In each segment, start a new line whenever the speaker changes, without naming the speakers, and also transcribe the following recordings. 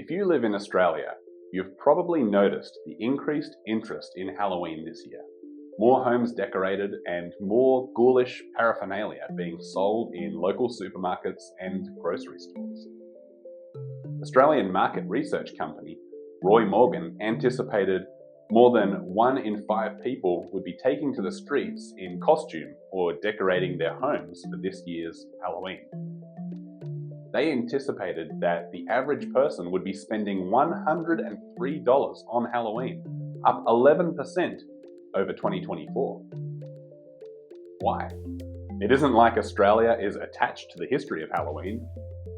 If you live in Australia, you've probably noticed the increased interest in Halloween this year. More homes decorated and more ghoulish paraphernalia being sold in local supermarkets and grocery stores. Australian market research company Roy Morgan anticipated more than 1 in 5 people would be taking to the streets in costume or decorating their homes for this year's Halloween. They anticipated that the average person would be spending $103 on Halloween, up 11% over 2024. Why? It isn't like Australia is attached to the history of Halloween.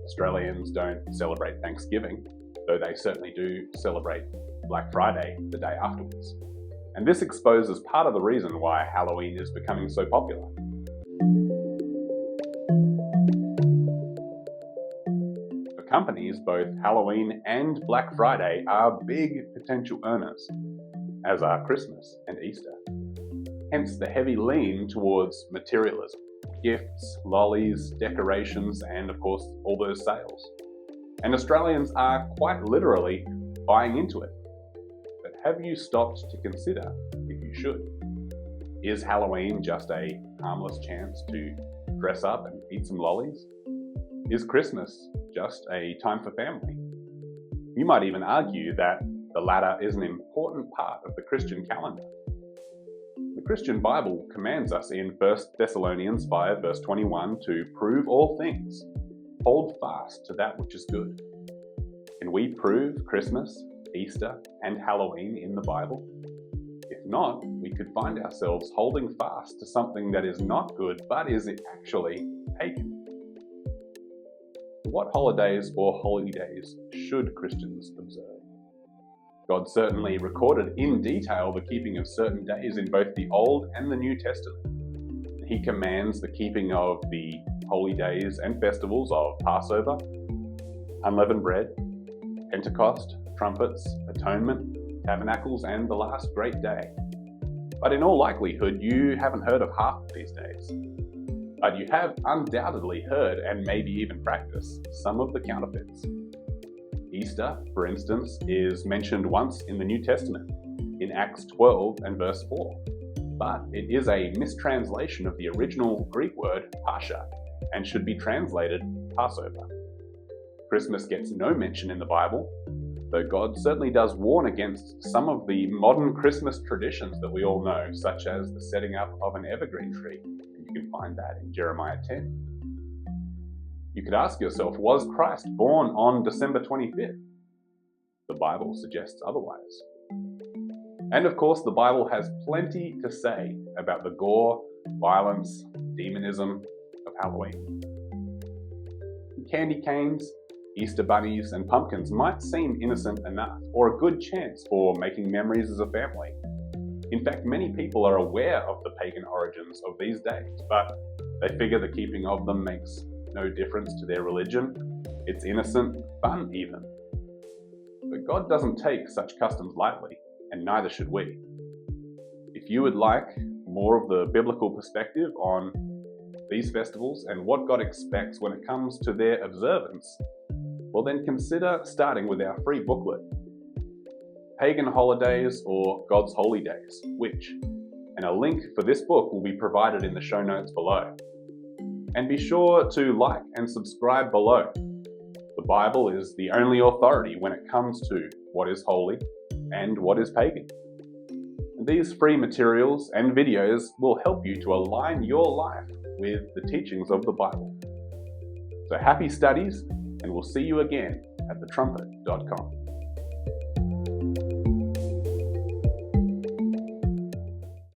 Australians don't celebrate Thanksgiving, though they certainly do celebrate Black Friday the day afterwards. And this exposes part of the reason why Halloween is becoming so popular. For companies, both Halloween and Black Friday are big potential earners, as are Christmas and Easter. Hence the heavy lean towards materialism, gifts, lollies, decorations, and of course all those sales. And Australians are quite literally buying into it. But have you stopped to consider if you should? Is Halloween just a harmless chance to dress up and eat some lollies? Is Christmas just a time for family? You might even argue that the latter is an important part of the Christian calendar. The Christian Bible commands us in 1 Thessalonians 5 verse 21 to prove all things, hold fast to that which is good. Can we prove Christmas, Easter, and Halloween in the Bible? If not, we could find ourselves holding fast to something that is not good, but is actually pagan. What holidays or holy days should Christians observe? God certainly recorded in detail the keeping of certain days in both the Old and the New Testament. He commands the keeping of the holy days and festivals of Passover, unleavened bread, Pentecost, trumpets, atonement, tabernacles, and the last great day. But in all likelihood, you haven't heard of half of these days. But you have undoubtedly heard and maybe even practiced some of the counterfeits. Easter, for instance, is mentioned once in the New Testament, in Acts 12 and verse 4. But it is a mistranslation of the original Greek word Pascha, and should be translated Passover. Christmas gets no mention in the Bible, though God certainly does warn against some of the modern Christmas traditions that we all know, such as the setting up of an evergreen tree. And you can find that in Jeremiah 10. You could ask yourself, was Christ born on December 25th? The Bible suggests otherwise. And of course, the Bible has plenty to say about the gore, violence, demonism of Halloween. Candy canes, Easter bunnies, and pumpkins might seem innocent enough, or a good chance for making memories as a family. In fact, many people are aware of the pagan origins of these days, but they figure the keeping of them makes no difference to their religion. It's innocent, fun even. But God doesn't take such customs lightly, and neither should we. If you would like more of the biblical perspective on these festivals and what God expects when it comes to their observance, well then consider starting with our free booklet, Pagan Holidays or God's Holy Days, which? And a link for this book will be provided in the show notes below. And be sure to like and subscribe below. The Bible is the only authority when it comes to what is holy and what is pagan. And these free materials and videos will help you to align your life with the teachings of the Bible. So happy studies, and we'll see you again at thetrumpet.com.